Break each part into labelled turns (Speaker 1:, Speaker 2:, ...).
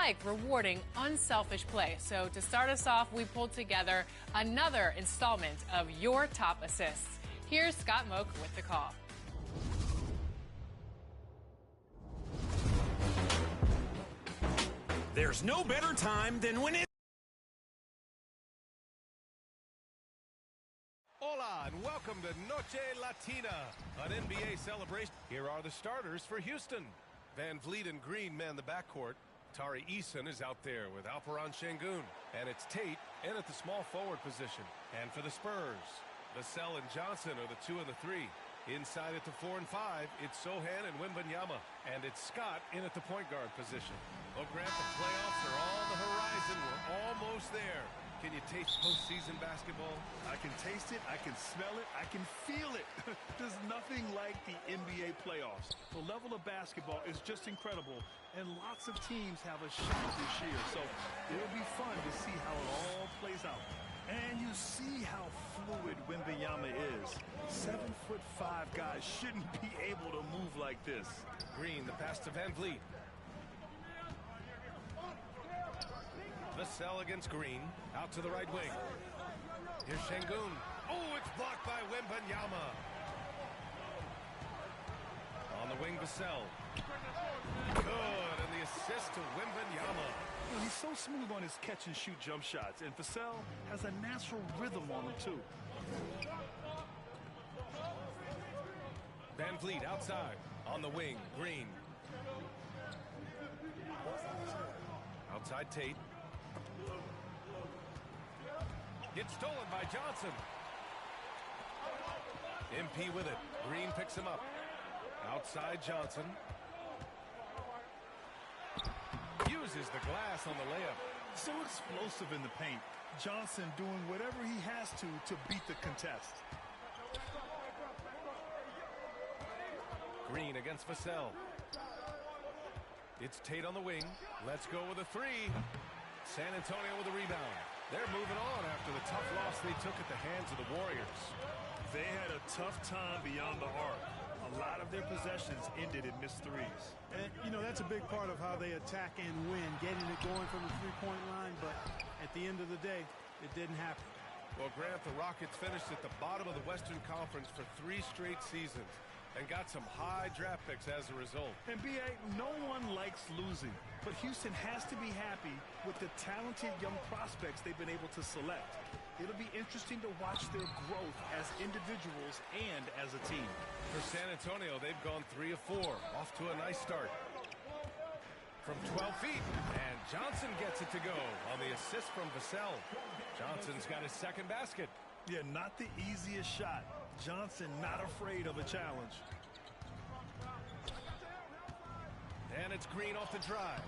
Speaker 1: like rewarding unselfish play. So to start us off, we pulled together another installment of Your Top Assists. Here's Scott Moak with the call.
Speaker 2: There's no better time than when it...
Speaker 3: Hola and welcome to Noche Latina, an NBA celebration. Here are the starters for Houston. Van Vliet and Green man the backcourt. Tari Eason is out there with Alperon Şengün. And it's Tate in at the small forward position. And for the Spurs, Vassell and Johnson are the 2 and the 3. Inside at the 4 and 5, it's Sohan and Wembanyama. And it's Scott in at the point guard position. Well, Grant, the playoffs are on the horizon. We're almost there. Can you taste postseason basketball?
Speaker 4: I can taste it, I can smell it, I can feel it. There's nothing like the NBA playoffs. The level of basketball is just incredible, and lots of teams have a shot this year. So it'll be fun to see how it all plays out. And you see how fluid Wembanyama is. 7'5" guys shouldn't be able to move like this.
Speaker 3: Green, the pass to Van Vliet. Vassell against Green, out to the right wing. Here's Şengün. Oh, it's blocked by Wembanyama. On the wing, Vassell. Good, and the assist to Wembanyama.
Speaker 4: You know, he's so smooth on his catch-and-shoot jump shots, and Vassell has a natural rhythm on him, too.
Speaker 3: Van Vliet outside, on the wing, Green. Outside Tate. It's stolen by Johnson. MP with it. Green picks him up. Outside Johnson. Uses the glass on the layup.
Speaker 4: So explosive in the paint. Johnson doing whatever he has to beat the contest.
Speaker 3: Green against Vassell. It's Tate on the wing. Let's go with a 3. San Antonio with a rebound. They're moving on after the tough loss they took at the hands of the Warriors.
Speaker 4: They had a tough time beyond the arc. A lot of their possessions ended in missed threes.
Speaker 5: And, you know, that's a big part of how they attack and win, getting it going from the three-point line. But at the end of the day, it didn't happen.
Speaker 3: Well, Grant, the Rockets finished at the bottom of the Western Conference for 3 straight seasons and got some high draft picks as a result.
Speaker 4: And B.A., no one likes losing, but Houston has to be happy with the talented young prospects they've been able to select. It'll be interesting to watch their growth as individuals and as a team.
Speaker 3: For San Antonio, they've gone 3 of 4, off to a nice start. From 12 feet, and Johnson gets it to go on the assist from Vassell. Johnson's got his second basket.
Speaker 4: Yeah, not the easiest shot. Johnson not afraid of a challenge.
Speaker 3: And it's Green off the drive.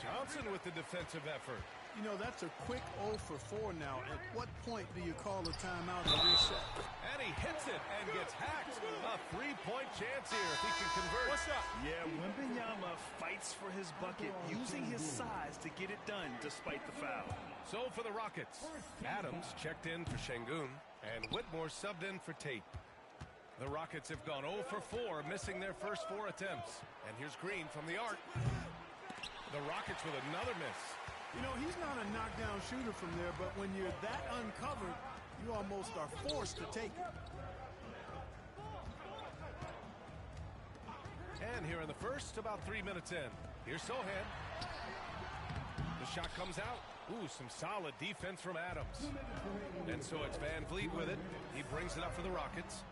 Speaker 3: Johnson with the defensive effort.
Speaker 5: You know, that's a quick 0 for 4 now. At what point do you call a timeout and reset?
Speaker 3: And he hits it and gets hacked. A 3-point chance here if he can convert. What's up?
Speaker 4: Yeah, Wembanyama fights for his bucket, using his size to get it done despite the foul.
Speaker 3: So for the Rockets, Adams checked in for Şengün, and Whitmore subbed in for Tate. The Rockets have gone 0 for 4, missing their first 4 attempts. And here's Green from the arc. The Rockets with another miss.
Speaker 5: You know, he's not a knockdown shooter from there, but when you're that uncovered, you almost are forced to take it.
Speaker 3: And here in the first, about 3 minutes in. Here's Sohan. The shot comes out. Ooh, some solid defense from Adams. And so it's Van Vliet with it. He brings it up for the Rockets.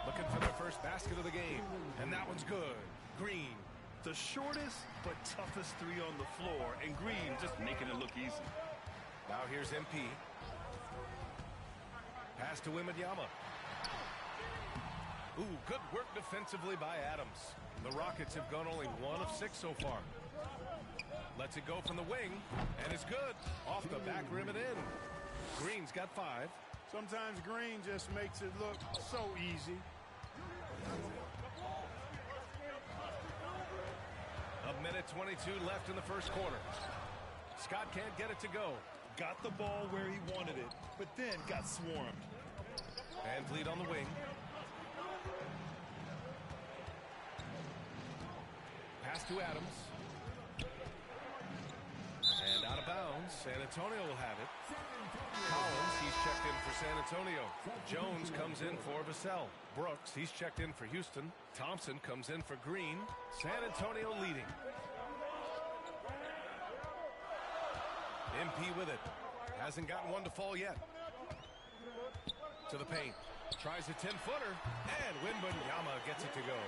Speaker 3: Looking for their first basket of the game. And that one's good. Green.
Speaker 4: The shortest but toughest 3 on the floor, and Green just making it look easy.
Speaker 3: Now here's MP. Pass to Wembanyama. Ooh, good work defensively by Adams. The Rockets have gone only 1 of 6 so far. Lets it go from the wing, and it's good. Off the back rim and in. Green's got 5.
Speaker 5: Sometimes Green just makes it look so easy.
Speaker 3: A minute 22 left in the first quarter. Scott can't get it to go.
Speaker 4: Got the ball where he wanted it, but then got swarmed.
Speaker 3: Van Vliet on the wing. Pass to Adams. San Antonio will have it. Collins, he's checked in for San Antonio. Jones comes in for Vassell. Brooks, he's checked in for Houston. Thompson comes in for Green. San Antonio leading. MP with it. Hasn't gotten one to fall yet. To the paint. Tries a 10-footer. And Wembanyama gets it to go.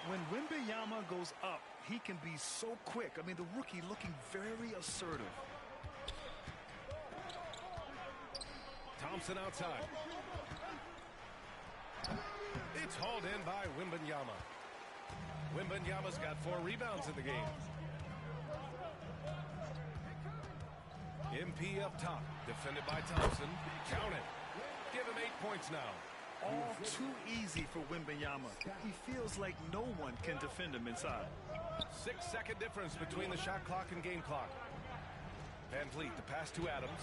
Speaker 4: When Wembanyama goes up, he can be so quick. I mean, the rookie looking very assertive.
Speaker 3: Thompson outside. It's hauled in by Wembanyama. Wembanyama's got 4 rebounds in the game. MP up top, defended by Thompson. Count it. Give him 8 points now.
Speaker 4: All too easy for Wembanyama. He feels like no one can defend him inside.
Speaker 3: 6-second difference between the shot clock and game clock. Van Vliet, the pass to Adams.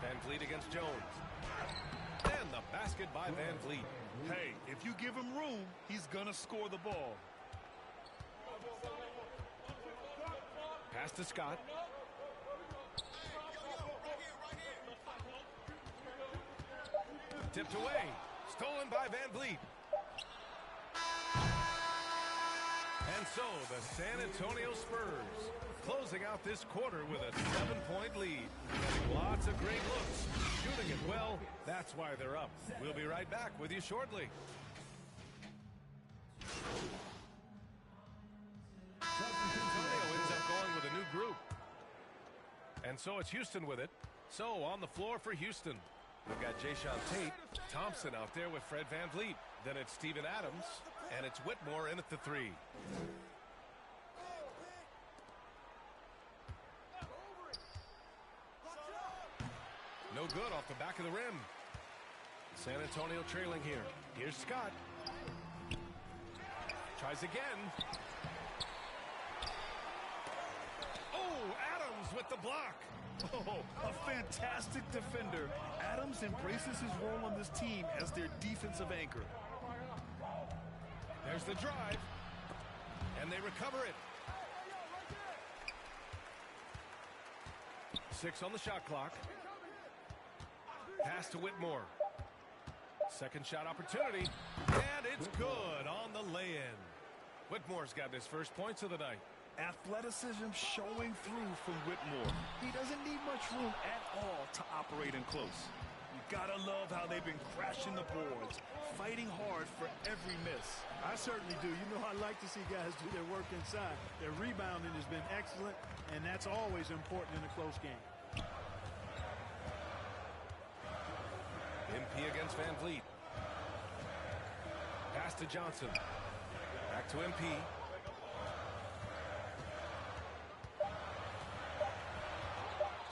Speaker 3: Van Vliet against Jones. And the basket by Van Vliet.
Speaker 4: Hey, if you give him room, he's gonna score the ball.
Speaker 3: Pass to Scott. Tipped away. Stolen by Van Vliet. And so the San Antonio Spurs closing out this quarter with a 7-point lead. Getting lots of great looks. Shooting it well. That's why they're up. We'll be right back with you shortly. San Antonio ends up going with a new group. And so it's Houston with it. So on the floor for Houston, we've got Jayshawn Tate, Thompson out there with Fred Van Vliet. Then it's Steven Adams, and it's Whitmore in at the 3. No good off the back of the rim. San Antonio trailing here. Here's Scott. Tries again. Oh, Adams with the block.
Speaker 4: Oh, a fantastic defender. Adams embraces his role on this team as their defensive anchor.
Speaker 3: There's the drive. And they recover it. 6 on the shot clock. Pass to Whitmore. Second shot opportunity. And it's good on the lay-in. Whitmore's got his first points of the night.
Speaker 4: Athleticism showing through from Whitmore. He doesn't need much room at all to operate in close. You gotta love how they've been crashing the boards, fighting hard for every miss.
Speaker 5: I certainly do. You know, I like to see guys do their work inside. Their rebounding has been excellent, and that's always important in a close game.
Speaker 3: MP against Van Vliet. Pass to Johnson. Back to MP.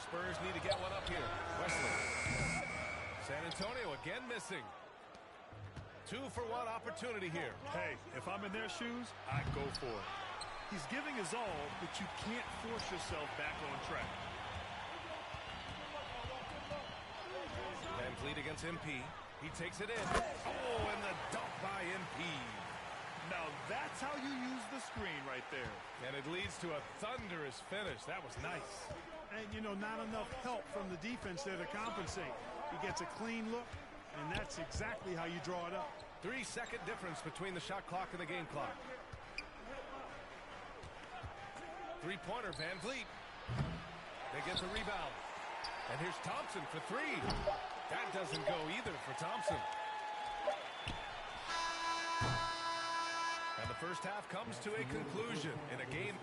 Speaker 3: Spurs need to get one up here. Wesley. San Antonio again missing. 2-for-1 opportunity here.
Speaker 4: Hey, if I'm in their shoes, I'd go for it. He's giving his all, but you can't force yourself back on track.
Speaker 3: Van Vliet against MP. He takes it in. Oh, and the dunk by MP.
Speaker 4: Now that's how you use the screen right there.
Speaker 3: And it leads to a thunderous finish. That was nice.
Speaker 5: And, you know, not enough help from the defense there to compensate. He gets a clean look, and that's exactly how you draw it up.
Speaker 3: 3-second difference between the shot clock and the game clock. Three-pointer, Van Vliet. They get the rebound. And here's Thompson for 3. That doesn't go either for Thompson. And the first half comes to a conclusion in a game.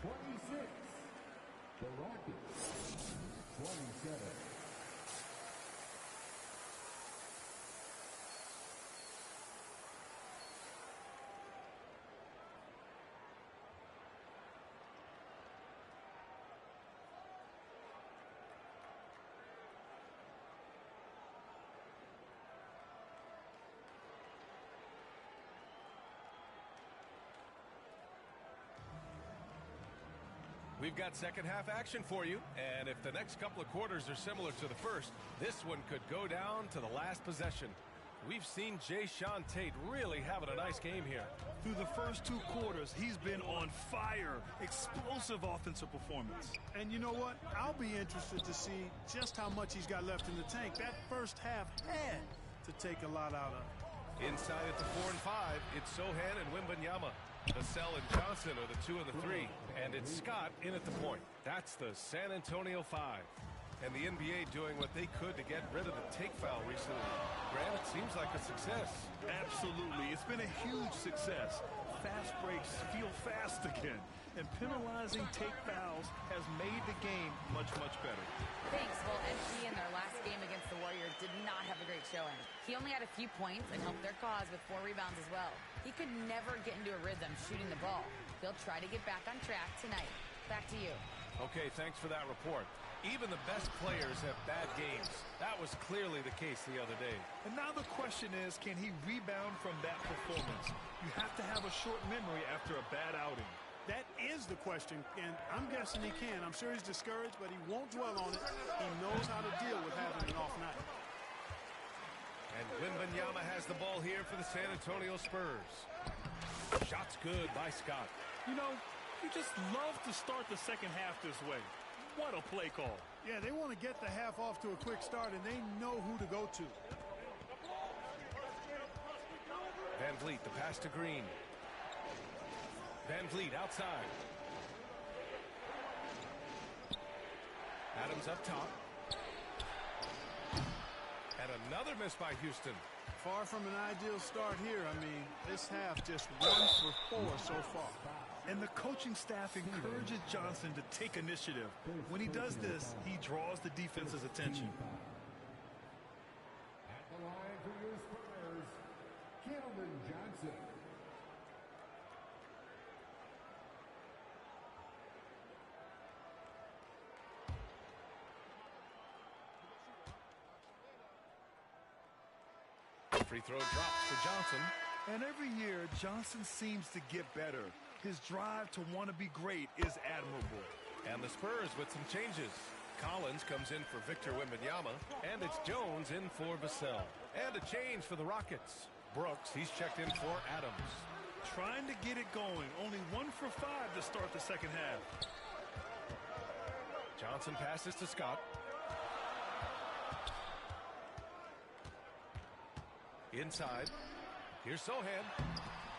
Speaker 6: 26. The Rockets. 27.
Speaker 3: We've got second half action for you, and if the next couple of quarters are similar to the first, this one could go down to the last possession. We've seen Jayshawn Tate really having a nice game here.
Speaker 4: Through the first 2 quarters, he's been on fire. Explosive offensive performance.
Speaker 5: And you know what? I'll be interested to see just how much he's got left in the tank. That first half had to take a lot out of it.
Speaker 3: Inside at the 4 and 5, it's Sohan and Wembanyama. Vassell and Johnson are the 2 and the 3. And it's Scott in at the point. That's the San Antonio 5. And the NBA doing what they could to get rid of the take foul recently. Grant, it seems like a success.
Speaker 4: Absolutely. It's been a huge success. Fast breaks feel fast again. And penalizing take fouls has made the game much, much better.
Speaker 7: Thanks. Well, MP in their last game against the Warriors did not have a great showing. He only had a few points and helped their cause with 4 rebounds as well. He could never get into a rhythm shooting the ball. He'll try to get back on track tonight. Back to you.
Speaker 3: Okay, thanks for that report. Even the best players have bad games. That was clearly the case the other day.
Speaker 4: And now the question is, can he rebound from that performance? You have to have a short memory after a bad outing.
Speaker 5: That is the question, and I'm guessing he can. I'm sure he's discouraged, but he won't dwell on it. He knows how to deal with having an off night.
Speaker 3: And Wembanyama has the ball here for the San Antonio Spurs. Shot's good by Scott.
Speaker 4: You know, you just love to start the second half this way. What a play call.
Speaker 5: Yeah, they want to get the half off to a quick start, and they know who to go to.
Speaker 3: Van Vliet, the pass to Green. Van Vliet outside. Adams up top. And another miss by Houston.
Speaker 5: Far from an ideal start here. I mean, this half just 1 for 4 so far.
Speaker 4: And the coaching staff encourages Johnson to take initiative. When he does this, he draws the defense's attention.
Speaker 6: At the line for your Spurs, Keldon Johnson.
Speaker 3: Free throw drops for Johnson.
Speaker 4: And every year, Johnson seems to get better. His drive to want to be great is admirable.
Speaker 3: And the Spurs with some changes. Collins comes in for Victor Wembanyama, and it's Jones in for Vassell. And a change for the Rockets. Brooks, he's checked in for Adams.
Speaker 4: Trying to get it going. Only 1 for 5 to start the second half.
Speaker 3: Johnson passes to Scott. Inside. Here's Sohan.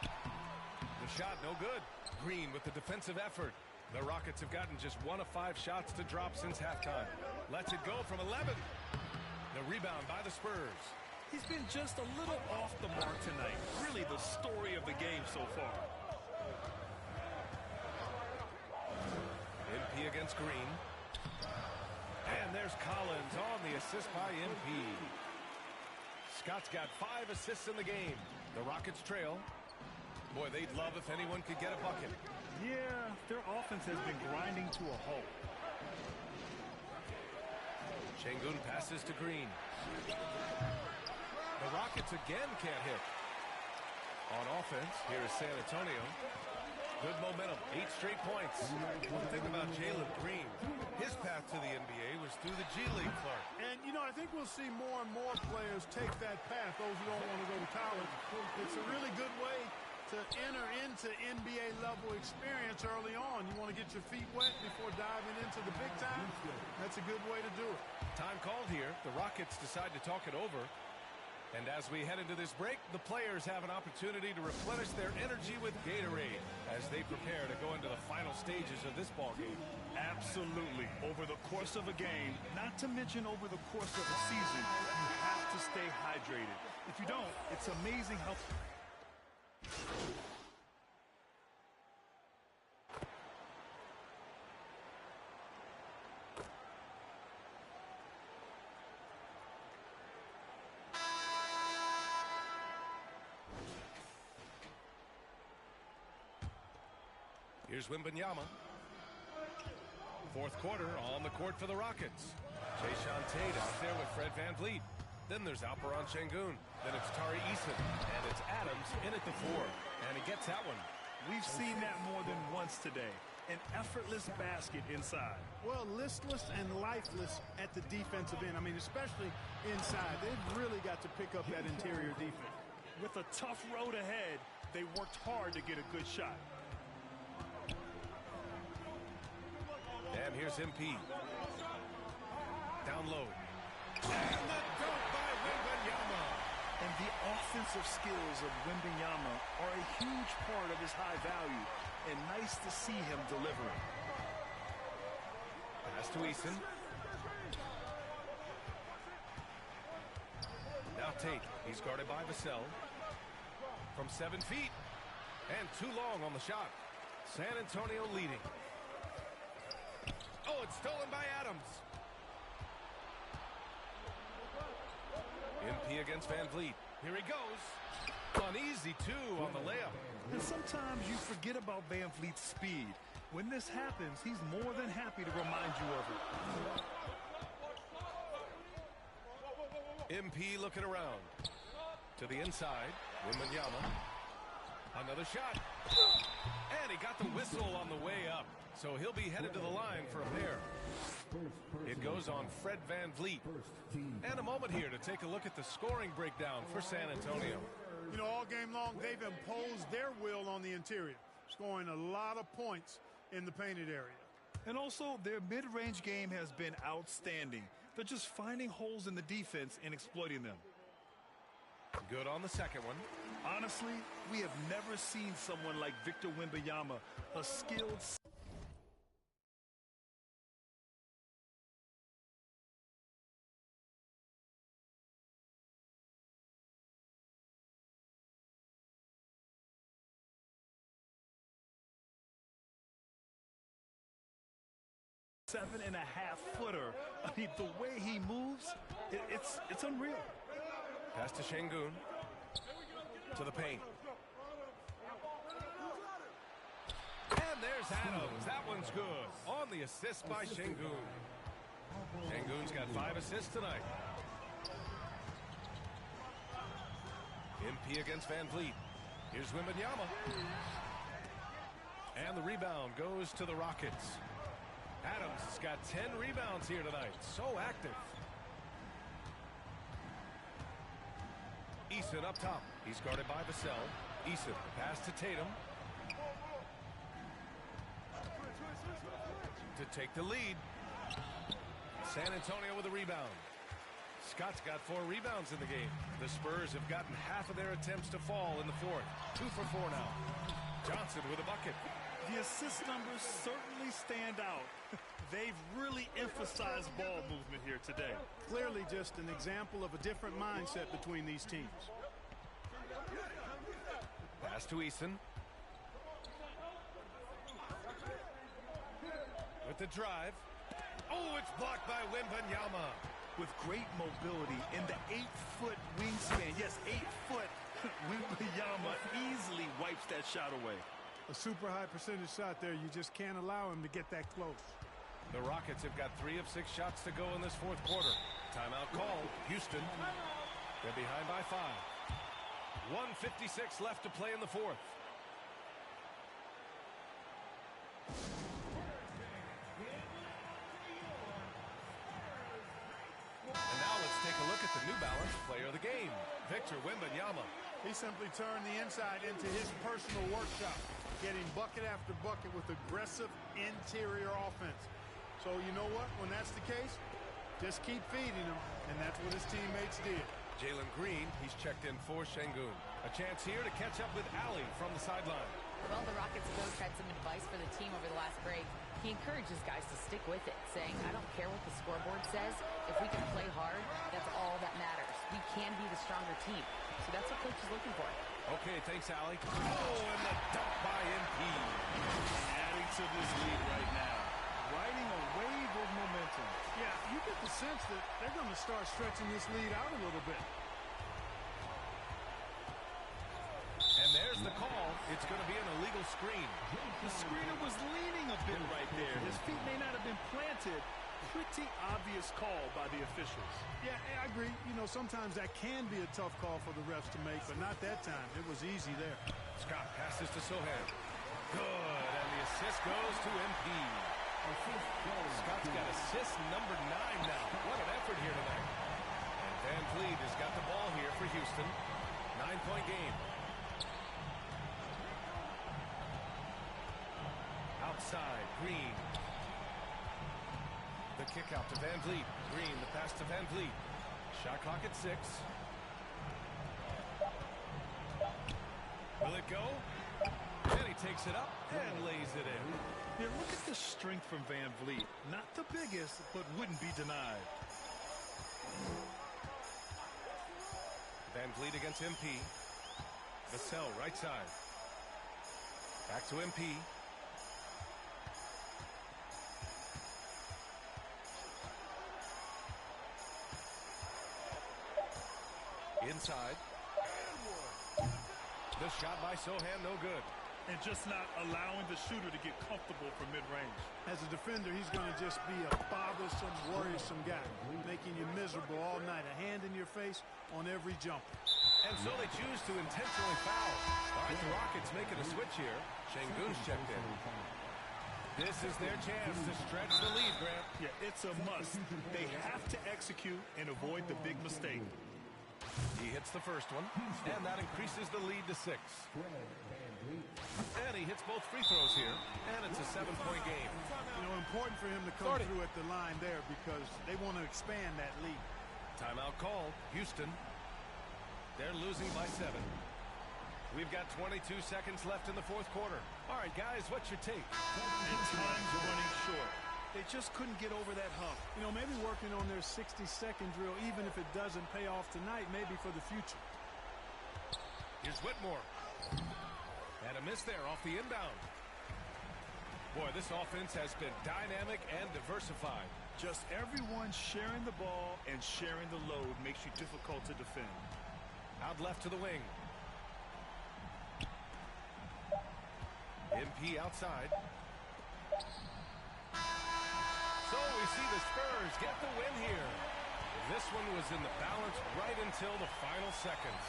Speaker 3: The shot no good. Green with the defensive effort. The Rockets have gotten just 1 of 5 shots to drop since halftime. Lets it go from 11. The rebound by the Spurs.
Speaker 4: He's been just a little off the mark tonight. Really the story of the game so far.
Speaker 3: MP against Green. And there's Collins on the assist by MP. Scott's got 5 assists in the game. The Rockets trail. Boy, they'd love if anyone could get a bucket.
Speaker 4: Yeah, their offense has been grinding to a halt.
Speaker 3: Şengün passes to Green. The Rockets again can't hit. On offense, here is San Antonio. Good momentum, 8 straight points. One thing about Jalen Green, his path to the NBA was through the G League, Clark.
Speaker 5: And, you know, I think we'll see more and more players take that path, those who don't want to go to college. It's a really good way to enter into NBA level experience early on. You want to get your feet wet before diving into the big time? That's a good way to do it.
Speaker 3: Time called here. The Rockets decide to talk it over. And as we head into this break, the players have an opportunity to replenish their energy with Gatorade as they prepare to go into the final stages of this ball game.
Speaker 4: Absolutely. Over the course of a game, not to mention over the course of a season, you have to stay hydrated. If you don't, it's amazing how...
Speaker 3: Here's Wembanyama. Fourth quarter on the court for the Rockets. Jayshawn Tate out there with Fred Van Vliet. Then there's Alperen Şengün. Then it's Tari Eason. And it's Adams in at the 4. And he gets that one.
Speaker 4: We've seen that more than once today. an effortless basket inside.
Speaker 5: Well, listless and lifeless at the defensive end. I mean, especially inside. They've really got to pick up that interior defense.
Speaker 4: With a tough road ahead, they worked hard to get a good shot.
Speaker 3: And here's MP. Down low. And the dunk by Wembanyama.
Speaker 4: And the offensive skills of Wembanyama are a huge part of his high value. And nice to see him delivering.
Speaker 3: Pass to Eason. Now Tate. He's guarded by Vassell. From 7 feet. And too long on the shot. San Antonio leading. Oh, it's stolen by Adams. MP against Van Vliet. Here he goes. Uneasy, too, on the layup.
Speaker 4: And sometimes you forget about Van Vliet's speed. When this happens, he's more than happy to remind you of it.
Speaker 3: MP looking around. To the inside. Wembanyama. Another shot. And he got the whistle on the way up. So he'll be headed to the line for a pair. It goes on Fred Van Vliet. And a moment here to take a look at the scoring breakdown for San Antonio.
Speaker 5: You know, all game long, they've imposed their will on the interior, scoring a lot of points in the painted area.
Speaker 4: And also, their mid-range game has been outstanding. They're just finding holes in the defense and exploiting them.
Speaker 3: Good on the second one.
Speaker 4: Honestly, we have never seen someone like Victor Wembanyama, a skilled... seven-and-a-half-footer. I mean, the way he moves, it's unreal.
Speaker 3: Pass to Şengün. To the paint. And there's Adams. That one's good. On the assist by Şengün. Şengün's got 5 assists tonight. MP against Van Vliet. Here's Wembanyama. And the rebound goes to the Rockets. Adams has got 10 rebounds here tonight. So active. Eason up top. He's guarded by Vassell. Eason pass to Tatum. To take the lead. San Antonio with a rebound. Scott's got 4 rebounds in the game. The Spurs have gotten half of their attempts to fall in the fourth. 2 for 4 now. Johnson with a bucket.
Speaker 4: The assist numbers certainly stand out. They've really emphasized ball movement here today.
Speaker 5: Clearly just an example of a different mindset between these teams.
Speaker 3: Pass to Eason. With the drive. Oh, it's blocked by Wembanyama.
Speaker 4: With great mobility in the 8-foot wingspan. Yes, 8 foot. Wembanyama easily wipes that shot away.
Speaker 5: A super high percentage shot there. You just can't allow him to get that close.
Speaker 3: The Rockets have got 3 of 6 shots to go in this fourth quarter. Timeout called. Houston. They're behind by 5. 1:56 left to play in the fourth. And now let's take a look at the New Balance player of the game, Victor Wembanyama.
Speaker 5: He simply turned the inside into his personal workshop, getting bucket after bucket with aggressive interior offense. So you know what? When that's the case, just keep feeding him, and that's what his teammates did.
Speaker 3: Jalen Green, he's checked in for Şengün. A chance here to catch up with Ali from the sideline.
Speaker 7: Well, the Rockets coach had some advice for the team over the last break. He encourages guys to stick with it, saying, I don't care what the scoreboard says. If we can play hard, that's all that matters. We can be the stronger team. So that's what coach is looking for.
Speaker 3: Okay, thanks, Ali. Oh, and the dunk by MP.
Speaker 4: Adding to this lead right now. Riding a wave of momentum.
Speaker 5: Yeah, you get the sense that they're going to start stretching this lead out a little bit.
Speaker 3: And there's the call. It's going to be an illegal screen.
Speaker 4: The screener was leaning a bit right there. His feet may not have been planted. Pretty obvious call by the officials.
Speaker 5: Yeah, I agree. You know, sometimes that can be a tough call for the refs to make, but not that time. It was easy there.
Speaker 3: Scott passes to Sohan. Good, and the assist goes to MP. Scott's got assist number 9 now. What an effort here tonight. And Van Vliet has got the ball here for Houston. 9-point game. Outside, Green. The kick out to Van Vliet. Green, the pass to Van Vliet. Shot clock at 6. Will it go? And he takes it up and lays it in.
Speaker 4: Yeah, look at the strength from Van Vliet. Not the biggest, but wouldn't be denied.
Speaker 3: Van Vliet against MP. Vassell, right side. Back to MP. Inside. The shot by Sohan, no good.
Speaker 4: And just not allowing the shooter to get comfortable from mid-range.
Speaker 5: As a defender, he's going to just be a bothersome, worrisome guy, making you miserable all night. A hand in your face on every jumper.
Speaker 3: And so they choose to intentionally foul. All right, the Rockets making a switch here. Şengün's checked in. This is their chance to stretch the lead, Grant.
Speaker 4: Yeah, it's a must. They have to execute and avoid the big mistake.
Speaker 3: He hits the first one, and that increases the lead to 6. And he hits both free throws here, and it's a 7-point game.
Speaker 5: You know, important for him to come through at the line there because they want to expand that lead.
Speaker 3: Timeout call, Houston. They're losing by 7. We've got 22 seconds left in the 4th quarter. All right, guys, what's your take?
Speaker 4: And time's running short.
Speaker 5: They just couldn't get over that hump. You know, maybe working on their 60-second drill, even if it doesn't pay off tonight, maybe for the future.
Speaker 3: Here's Whitmore. And a miss there off the inbound. Boy, this offense has been dynamic and diversified.
Speaker 4: Just everyone sharing the ball and sharing the load makes you difficult to defend.
Speaker 3: Out left to the wing. MP outside. So we see the Spurs get the win here. This one was in the balance right until the final seconds.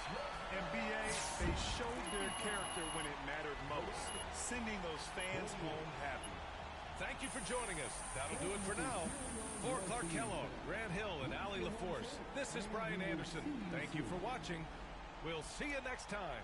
Speaker 4: NBA, they showed their character when it mattered most, sending those fans home happy.
Speaker 3: Thank you for joining us. That'll do it for now. For Clark Kellogg, Grant Hill, and Allie LaForce, this is Brian Anderson. Thank you for watching. We'll see you next time.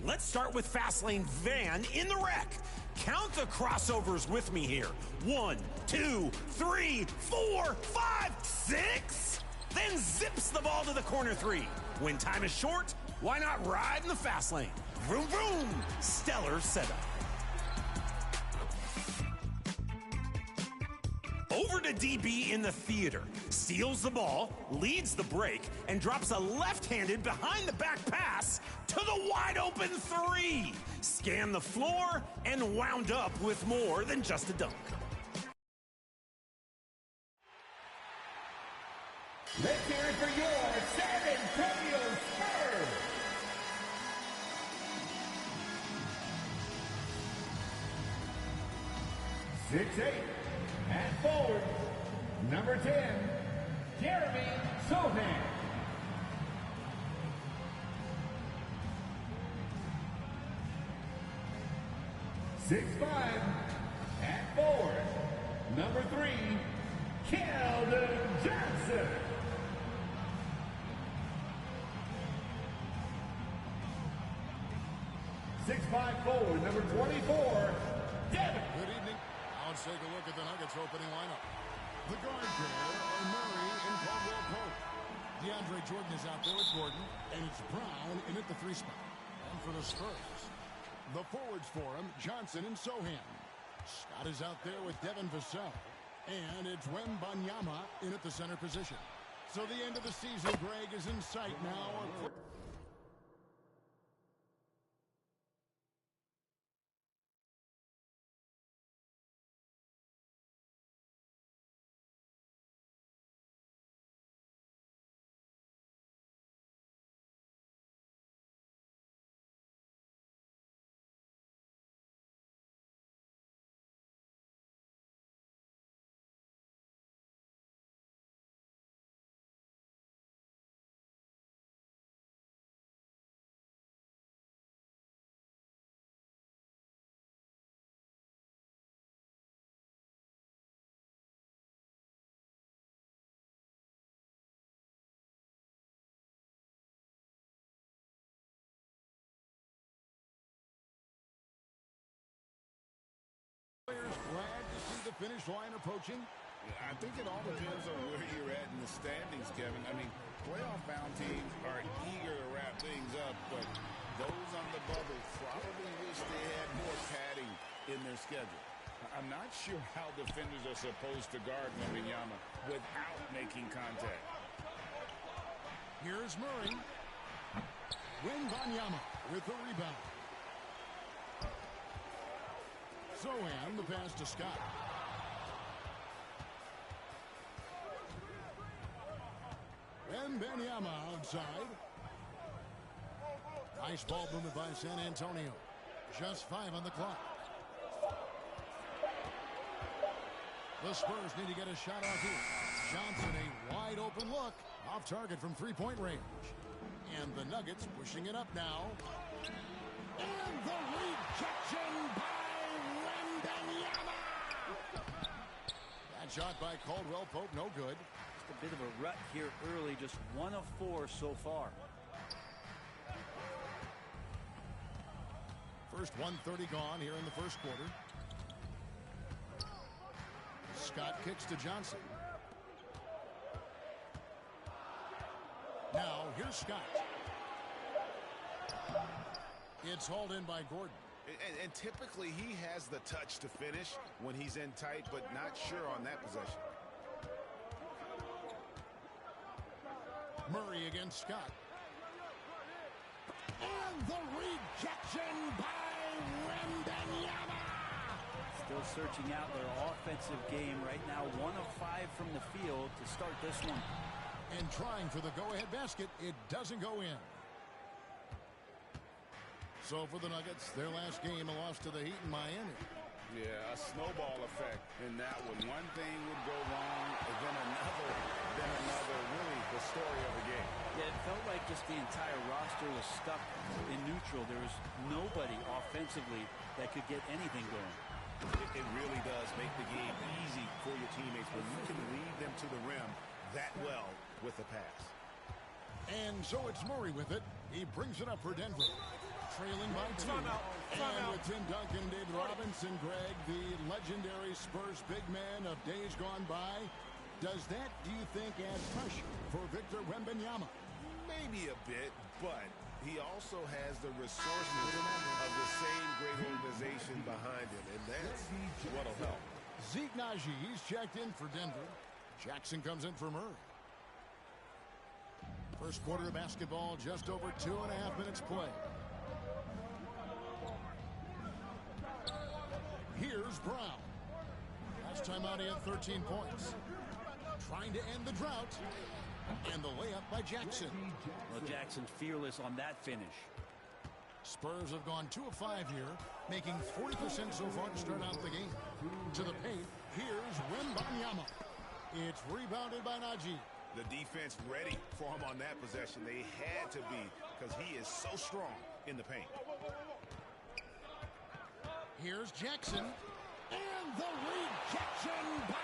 Speaker 2: Let's start with Fastlane Van in the wreck. Count the crossovers with me here. 1, 2, 3, 4, 5, 6. Then zips the ball to the corner 3. When time is short, why not ride in the fast lane? Vroom, vroom. Stellar setup. Over to DB in the theater. Steals the ball, leads the break, and drops a left-handed behind-the-back pass to the wide-open 3. Scanned the floor and wound up with more than just a dunk.
Speaker 6: Let's hear it for your San Antonio Spurs. 6'8", at forward, number 10, Jeremy Sohan. 6'5", at forward, number 3, Keldon Johnson. 6'5" forward, number 24, Devin.
Speaker 8: Good evening. Now let's take a look at the Nuggets opening lineup. The guard pair are Murray and Caldwell Pope. DeAndre Jordan is out there with Gordon, and it's Brown in at the 3 spot. And for the Spurs, the forwards for him, Johnson and Sohan. Scott is out there with Devin Vassell, and it's Wembanyama in at the center position. So the end of the season, Greg, is in sight now. Players glad to see the finish line approaching.
Speaker 9: I think it all depends on where you're at in the standings, Kevin. I mean, playoff-bound teams are eager to wrap things up, but those on the bubble probably wish they had more padding in their schedule. I'm not sure how defenders are supposed to guard Wembanyama without making contact.
Speaker 8: Here's Murray. Wembanyama with the rebound. Sohan, the pass to Scott. Wembanyama outside. Nice ball movement by San Antonio. Just 5 on the clock. The Spurs need to get a shot out here. Johnson, a wide open look. Off target from 3-point range. And the Nuggets pushing it up now. And the rejection by Wembanyama. That shot by Caldwell Pope, no good.
Speaker 10: Just a bit of a rut here early, just 1 of 4 so far.
Speaker 8: First 1:30 gone here in the first quarter. Scott kicks to Johnson. Now here's Scott. It's hauled in by Gordon.
Speaker 9: And typically he has the touch to finish when he's in tight, but not sure on that possession.
Speaker 8: Murray against Scott. And the rejection by Wembanyama.
Speaker 10: Still searching out their offensive game right now. 1 of 5 from the field to start this one.
Speaker 8: And trying for the go-ahead basket, it doesn't go in. So for the Nuggets, their last game, a loss to the Heat in Miami.
Speaker 9: Yeah, a snowball effect in that one. One thing would go wrong, then another. Really the story of the game.
Speaker 10: Yeah, it felt like just the entire roster was stuck in neutral. There was nobody offensively that could get anything going.
Speaker 9: It really does make the game easy for your teammates when you can lead them to the rim that well with the pass.
Speaker 8: And so it's Murray with it. He brings it up for Denver. Trailing by 2. And with Tim Duncan, David Robinson, Greg, the legendary Spurs big man of days gone by. Does that, do you think, add pressure for Victor Wembanyama?
Speaker 9: Maybe a bit, but he also has the resources of the same great organization behind him, and that's what'll help.
Speaker 8: Zeke Naji, he's checked in for Denver. Jackson comes in for Murray. First quarter of basketball, just over 2.5 minutes play. Here's Brown. Last time out he had 13 points. Trying to end the drought. And the layup by Jackson.
Speaker 10: Well, Jackson's fearless on that finish.
Speaker 8: Spurs have gone 2 of 5 here, making 40% so far to start out the game. To the paint, here's Wembanyama. It's rebounded by Najee.
Speaker 9: The defense ready for him on that possession. They had to be, because he is so strong in the paint.
Speaker 8: Here's Jackson. And the rejection by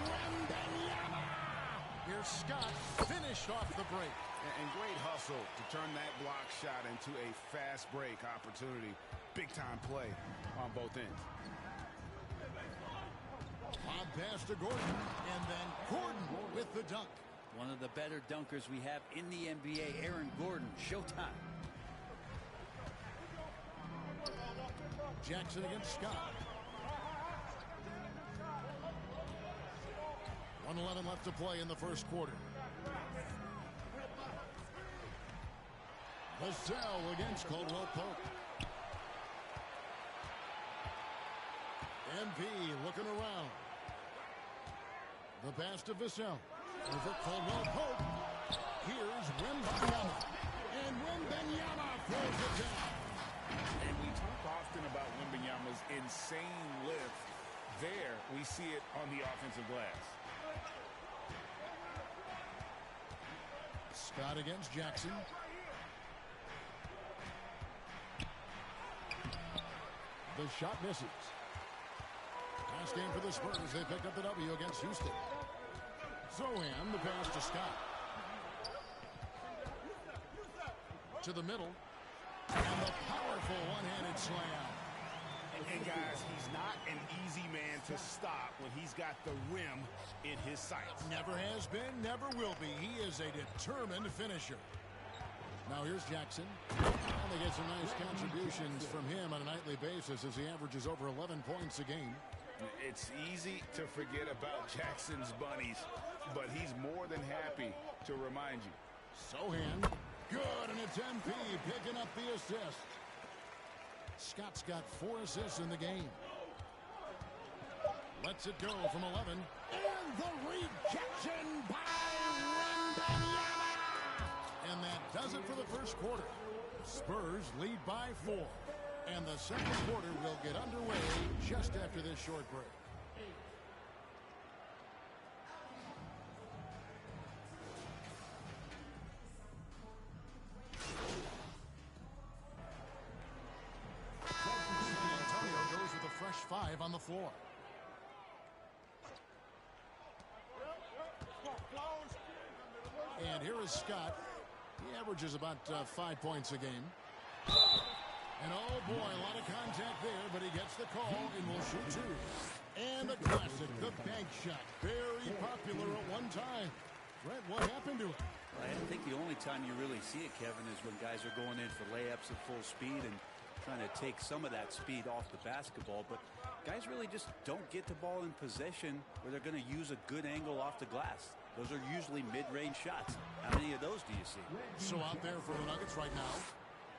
Speaker 8: Wembanyama. Here's Scott, finished off the break.
Speaker 9: And great hustle to turn that block shot into a fast break opportunity. Big time play on both ends.
Speaker 8: Lob pass to Gordon, and then Gordon with the dunk.
Speaker 10: One of the better dunkers we have in the NBA, Aaron Gordon. Showtime.
Speaker 8: Jackson against Scott. 1:11 left to play in the first quarter. Vassell against Caldwell Pope. MP looking around. The pass to Vassell. Over Caldwell Pope. Here's Wembanyama. And Wembanyama throws it down.
Speaker 9: And we talk often about Wembanyama's insane lift. There, we see it on the offensive glass.
Speaker 8: Scott against Jackson. The shot misses. Last game for the Spurs. They picked up the W against Houston. Zohan, the pass to Scott. To the middle. And the powerful one-handed slam.
Speaker 9: And guys, he's not an easy man to stop when he's got the rim in his sights.
Speaker 8: Never has been, never will be. He is a determined finisher. Now here's Jackson. And they get some nice contributions from him on a nightly basis as he averages over 11 points a game.
Speaker 9: It's easy to forget about Jackson's bunnies, but he's more than happy to remind you.
Speaker 8: Zohan, good, and it's MP picking up the assist. Scott's got 4 assists in the game. Lets it go from 11. And the rejection by Wembanyama. And that does it for the first quarter. Spurs lead by 4. And the second quarter will get underway just after this short break. Antonio goes with a fresh 5 on the floor. And here is Scott. He averages about 5 points a game. And oh boy, a lot of contact there, but he gets the call and will shoot 2. And the classic, the bank shot. Very popular at one time. Brett, what happened to it?
Speaker 10: I think the only time you really see it, Kevin, is when guys are going in for layups at full speed and trying to take some of that speed off the basketball. But guys really just don't get the ball in possession where they're going to use a good angle off the glass. Those are usually mid-range shots. How many of those do you see?
Speaker 8: So out there for the Nuggets right now.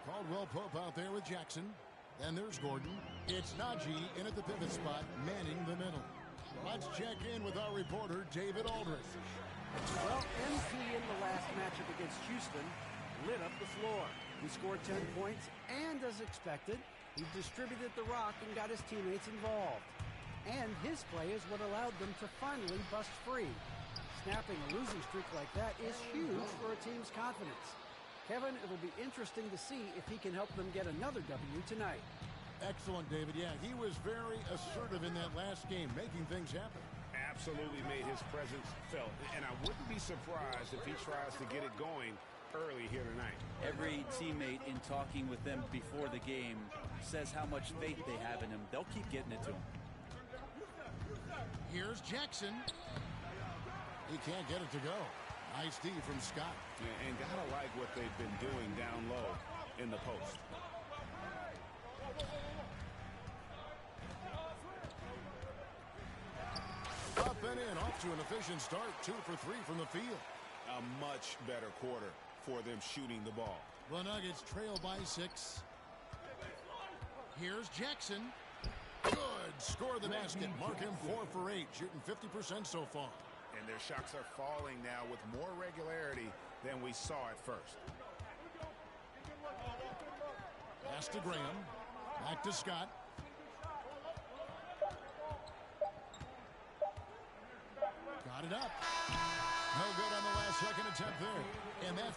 Speaker 8: Caldwell Pope out there with Jackson. Then there's Gordon. It's Najee in at the pivot spot, manning the middle. Let's check in with our reporter, David Aldridge.
Speaker 11: Well, MP in the last matchup against Houston lit up the floor. He scored 10 points, and as expected, he distributed the rock and got his teammates involved. And his play is what allowed them to finally bust free. Snapping a losing streak like that is huge for a team's confidence. Kevin, it'll be interesting to see if he can help them get another W tonight.
Speaker 8: Excellent, David. Yeah, he was very assertive in that last game, making things happen.
Speaker 9: Absolutely made his presence felt. And I wouldn't be surprised if he tries to get it going early here tonight.
Speaker 10: Every teammate in talking with them before the game says how much faith they have in him. They'll keep getting it to him.
Speaker 8: Here's Jackson. He can't get it to go. Nice D from Scott.
Speaker 9: Yeah, and gotta like what they've been doing down low in the post.
Speaker 8: Up and in, off to an efficient start. 2 for 3 from the field.
Speaker 9: A much better quarter for them shooting the ball.
Speaker 8: The Nuggets trail by 6. Here's Jackson. Good. Score the basket. Mark him 4 for 8. Shooting 50% so far.
Speaker 9: And their shots are falling now with more regularity than we saw at first.
Speaker 8: Pass to Graham. Back to Scott. Got it up. No good on the last second attempt there. And that's...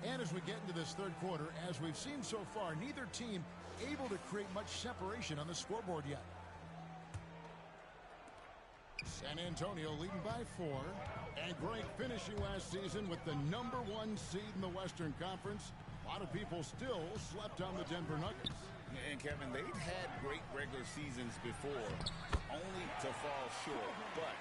Speaker 8: And as we get into this third quarter, as we've seen so far, neither team able to create much separation on the scoreboard yet. San Antonio leading by 4. And Greg finishing last season with the #1 seed in the Western Conference. A lot of people still slept on the Denver Nuggets.
Speaker 9: And Kevin, they've had great regular seasons before, only to fall short. But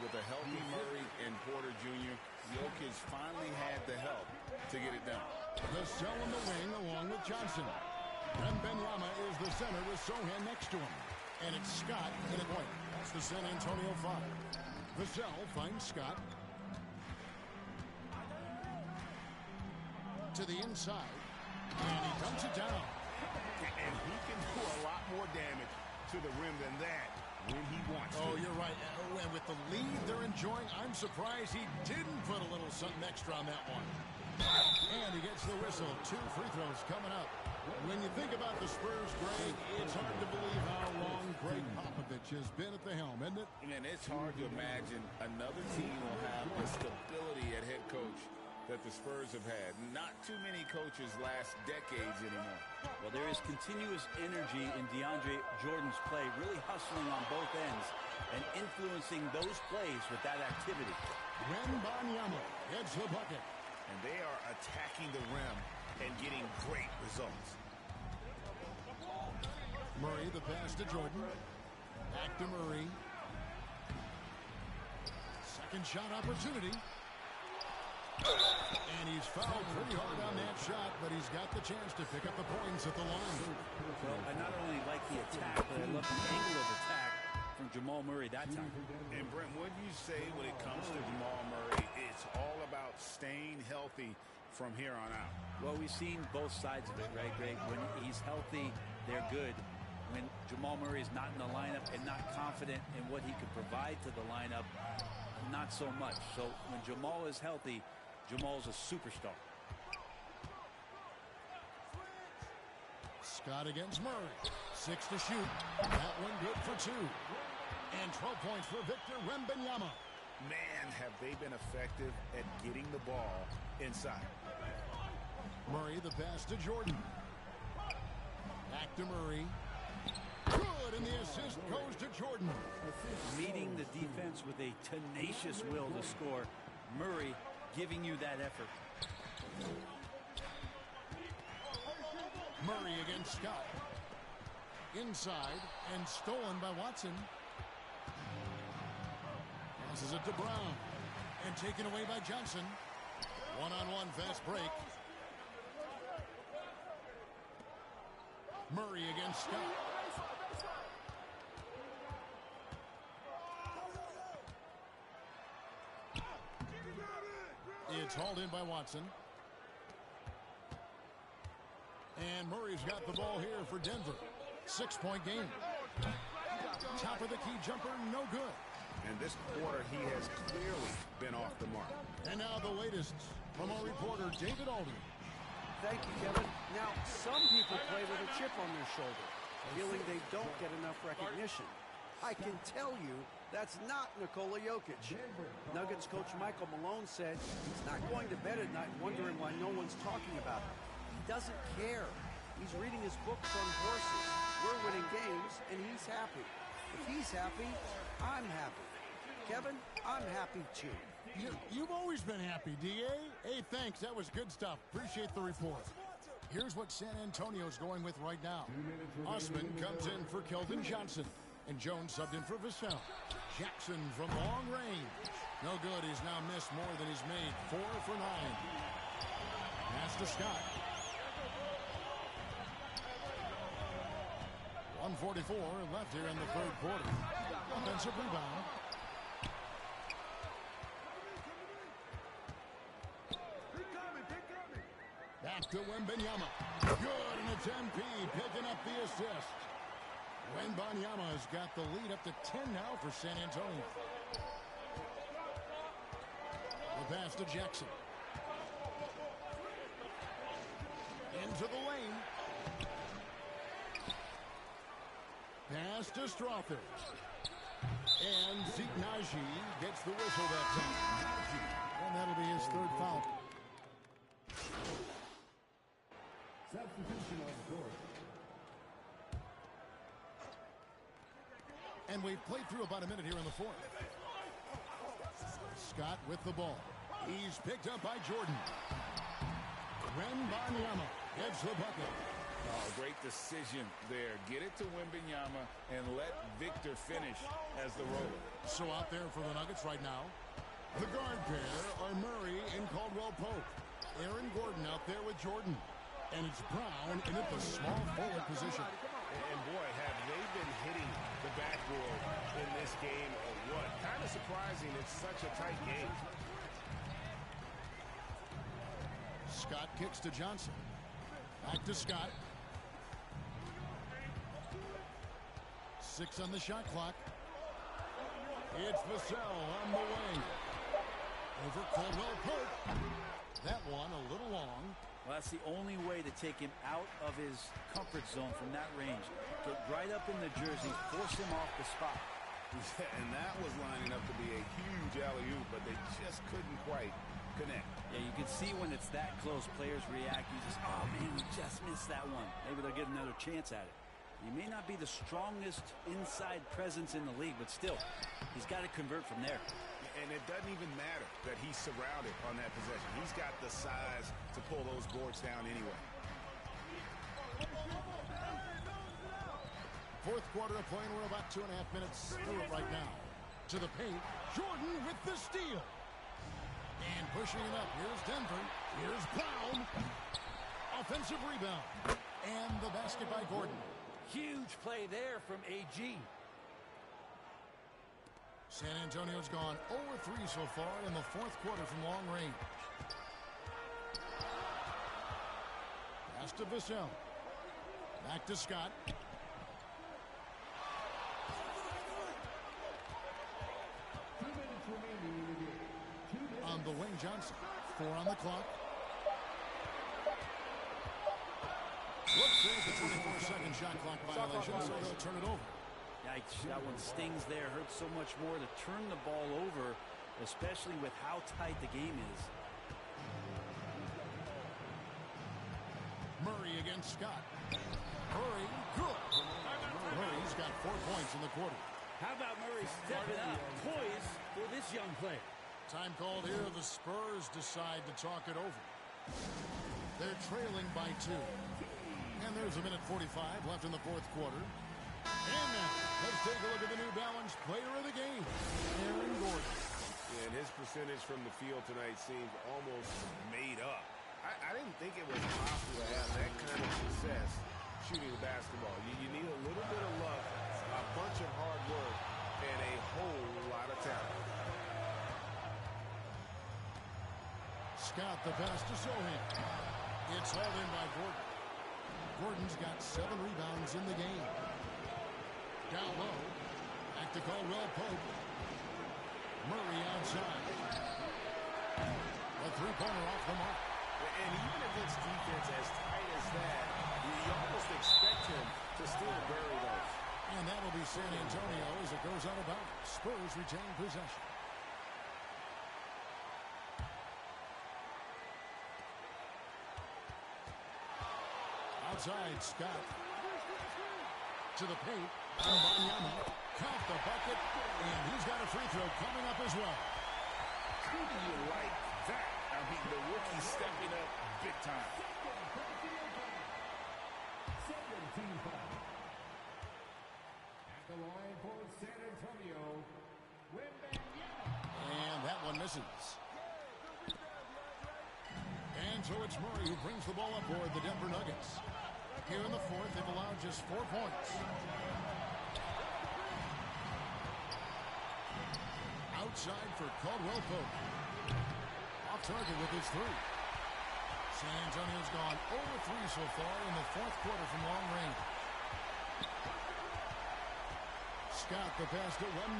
Speaker 9: with a healthy Murray and Porter Jr., Jokic finally had the help to get it done.
Speaker 8: The cell in the wing along with Johnson. Wembanyama is the center with Sohan next to him. And it's Scott in a point. That's the San Antonio 5. Vassell finds Scott. To the inside. And he dumps it down.
Speaker 4: And he can do a lot more damage to the rim than that when he wants to.
Speaker 8: Oh, you're right. And with the lead they're enjoying, I'm surprised he didn't put a little something extra on that one. And he gets the whistle. 2 free throws coming up. When you think about the Spurs, Greg, it's hard to believe how long Greg Popovich has been at the helm, isn't it?
Speaker 9: And it's hard to imagine another team will have the stability at head coach that the Spurs have had. Not too many coaches last decades anymore.
Speaker 10: Well, there is continuous energy in DeAndre Jordan's play, really hustling on both ends and influencing those plays with that activity.
Speaker 8: Wembanyama gets the bucket.
Speaker 9: And they are attacking the rim and getting great results.
Speaker 8: Murray, the pass to Jordan. Back to Murray. Second shot opportunity. And he's fouled pretty hard on that shot, but he's got the chance to pick up the points at the line.
Speaker 10: Well, I not only like the attack, but I love the angle of attack from Jamal Murray that time.
Speaker 9: And Brent, what do you say when it comes to Jamal Murray? It's all about staying healthy from here on out.
Speaker 10: Well, we've seen both sides of it, right, Greg? When he's healthy, they're good. When Jamal Murray is not in the lineup and not confident in what he could provide to the lineup, not so much. So when Jamal is healthy, Jamal's a superstar.
Speaker 8: Scott against Murray. 6 to shoot. That one good for 2. And 12 points for Victor Wembanyama.
Speaker 9: Man, have they been effective at getting the ball inside.
Speaker 8: Murray, the pass to Jordan. Back to Murray. Good, and the assist goes to Jordan.
Speaker 10: Meeting the defense with a tenacious will to score. Murray giving you that effort.
Speaker 8: Murray against Scott. Inside and stolen by Watson. Passes it to Brown. And taken away by Johnson. One-on-one fast break. Murray against Scott. It's hauled in by Watson. And Murray's got the ball here for Denver. 6-point game. Top of the key jumper, no good.
Speaker 9: And this quarter, he has clearly been off the mark.
Speaker 8: And now the latest from our reporter, David Alden.
Speaker 11: Thank you, Kevin. Now, some people play with a chip on their shoulder, feeling they don't get enough recognition. I can tell you that's not Nikola Jokic. Nuggets coach Michael Malone said he's not going to bed at night wondering why no one's talking about him. He doesn't care. He's reading his books on horses. We're winning games, and he's happy. If he's happy, I'm happy. Kevin, I'm happy too.
Speaker 8: You've always been happy, D.A. Hey, thanks. That was good stuff. Appreciate the report. Here's what San Antonio's going with right now. Osman comes in for Keldon Johnson. And Jones subbed in for Vassell. Jackson from long range. No good. He's now missed more than he's made. 4 for 9. Pass to Scott. 1:44 left here in the third quarter. Offensive rebound. Back to Wembanyama. Good, and it's MP picking up the assist. Wembanyama's got the lead up to 10 now for San Antonio. The pass to Jackson. Into the lane. Pass to Strother. And Zeke Naji gets the whistle that time. And that'll be his third foul.
Speaker 6: Substitution on the court.
Speaker 8: And we've played through about a minute here in the fourth. Scott with the ball. He's picked up by Jordan. Wembanyama gets the bucket.
Speaker 9: Oh, great decision there. Get it to Wembanyama and let Victor finish as the roller.
Speaker 8: So out there for the Nuggets right now, the guard pair are Murray and Caldwell Pope. Aaron Gordon out there with Jordan. And it's Brown in at the small forward position.
Speaker 3: And boy, have they been hitting the backboard in this game or what? Kind of surprising it's such a tight game.
Speaker 8: Scott kicks to Johnson. Back to Scott. 6 on the shot clock. It's Vassell on the wing. Over Caldwell Pope. That one a little long.
Speaker 10: Well, that's the only way to take him out of his comfort zone from that range. Get right up in the jersey, force him off the spot.
Speaker 9: And that was lining up to be a huge alley-oop, but they just couldn't quite connect.
Speaker 10: Yeah, you can see when it's that close, players react. You just, oh, man, we just missed that one. Maybe they'll get another chance at it. He may not be the strongest inside presence in the league, but still, he's got to convert from there.
Speaker 3: And it doesn't even matter that he's surrounded on that possession. He's got the size to pull those boards down anyway.
Speaker 8: Fourth quarter of play, and we're about 2.5 minutes through it right now. To the paint, Jordan with the steal. And pushing it up, here's Denver. Here's Brown. Offensive rebound. And the basket by Gordon.
Speaker 11: Huge play there from AG.
Speaker 8: San Antonio's gone 0-3 so far in the fourth quarter from long range. Pass to Vassell. Back to Scott. On the wing, Johnson. 4 on the clock. Looks there's the 24-second shot clock violation, so they'll turn it over.
Speaker 10: Yikes, that one stings there. Hurts so much more to turn the ball over, especially with how tight the game is.
Speaker 8: Murray against Scott. Murray, good. Murray's got 4 points in the quarter.
Speaker 11: How about Murray stepping up, poised for this young player?
Speaker 8: Time called here. The Spurs decide to talk it over. They're trailing by 2. And there's a minute 45 left in the fourth quarter. And now, let's take a look at the New Balance player of the game, Aaron Gordon.
Speaker 3: And his percentage from the field tonight seems almost made up. I didn't think it was possible to have that kind of success shooting the basketball. You need a little bit of luck, a bunch of hard work, and a whole lot of talent.
Speaker 8: Scott, the pass to Sohan. It's hauled in by Gordon. Gordon's got 7 rebounds in the game. Down low. Back to Caldwell Pope. Murray outside. A 3-pointer off the mark.
Speaker 3: And even against defense as tight as that, you almost expect him to still bury those.
Speaker 8: And that'll be San Antonio as it goes out of bounds. Spurs retain possession. Outside, Scott. To the paint. Wembanyama. Count the bucket. And he's got a free throw coming up as well.
Speaker 9: How do you like that? I mean, the rookie stepping up big time.
Speaker 6: At the line for San Antonio,
Speaker 8: and that one misses. And so it's Murray who brings the ball up for the Denver Nuggets. Here in the fourth, they've allowed just 4 points. Outside for Caldwell Pope. Off target with his 3. San Antonio's gone 0-3 so far in the fourth quarter from long range. Scott, the pass to one.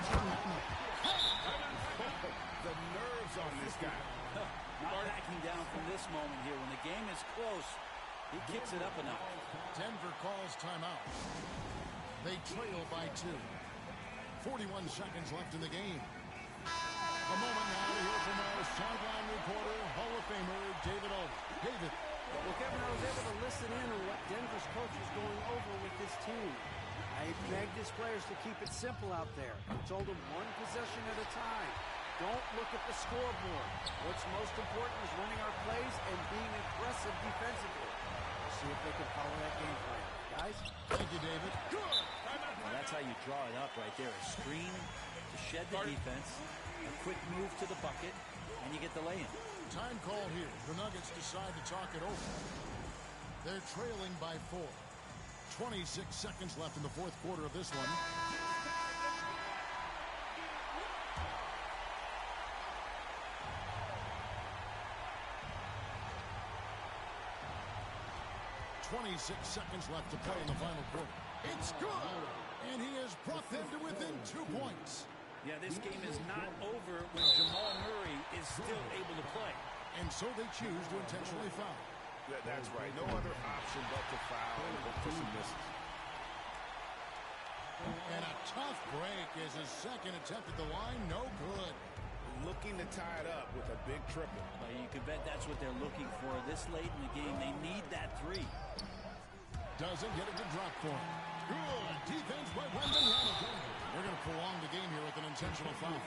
Speaker 9: The nerves on this guy.
Speaker 10: Not backing down from this moment here. When the game is close, he kicks it up a notch.
Speaker 8: Denver calls timeout. They trail by 2. 41 seconds left in the game. A moment now to hear from our sideline reporter, Hall of Famer David Alden. David.
Speaker 11: Well, Kevin, I was able to listen in on what Denver's coach was going over with this team. I begged his players to keep it simple out there. I told them one possession at a time. Don't look at the scoreboard. What's most important is running our plays and being aggressive defensively. We'll see if they can follow that game plan. Guys?
Speaker 8: Thank you, David. Good.
Speaker 10: Well, that's how you draw it up right there. A screen to shed the defense, a quick move to the bucket, and you get the lay-in.
Speaker 8: Time call here. The Nuggets decide to talk it over. They're trailing by 4. 26 seconds left in the fourth quarter of this one. 26 seconds left to play in the final quarter. It's good! And he has brought them to within 2 points.
Speaker 10: Yeah, this game is not over when Jamal Murray is still able to play.
Speaker 8: And so they choose to intentionally foul.
Speaker 9: That's right. No other option but to foul and look for some misses.
Speaker 8: And a tough break as his second attempt at the line. No good.
Speaker 9: Looking to tie it up with a big triple.
Speaker 10: But you can bet that's what they're looking for this late in the game. They need that 3.
Speaker 8: Doesn't get it to drop for him. Good defense by Wendell Hamilton. They're going to prolong the game here with an intentional foul.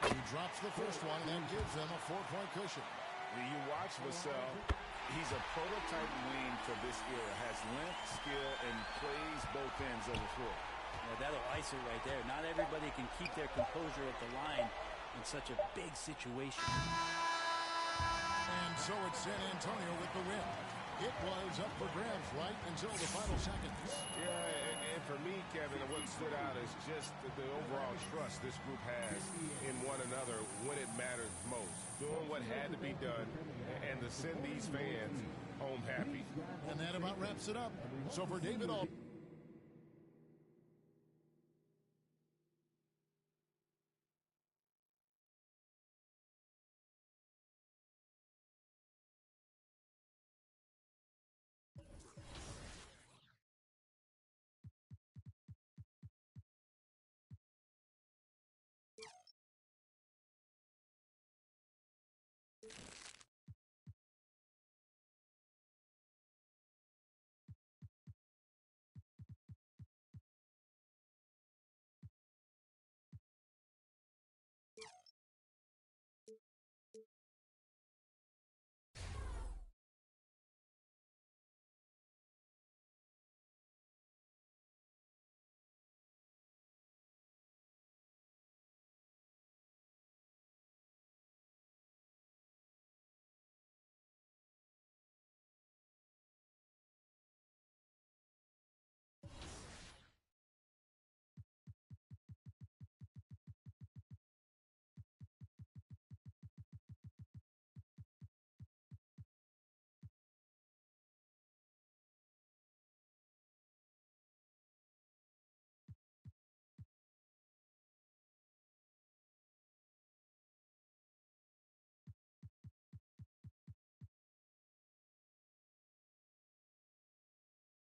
Speaker 8: He drops the first one, and that gives them a 4-point cushion.
Speaker 9: You watch Vassell. He's a prototype wing for this era. Has length, skill, and plays both ends of the floor.
Speaker 10: Yeah, that'll ice it right there. Not everybody can keep their composure at the line in such a big situation.
Speaker 8: And so it's San Antonio with the win. It was up for grabs right until the final seconds.
Speaker 3: Yeah, and for me, Kevin, what stood out is just the overall trust this group has in one another when it matters most. Doing what had to be done and to send these fans home happy.
Speaker 8: And that about wraps it up. So for David Alden.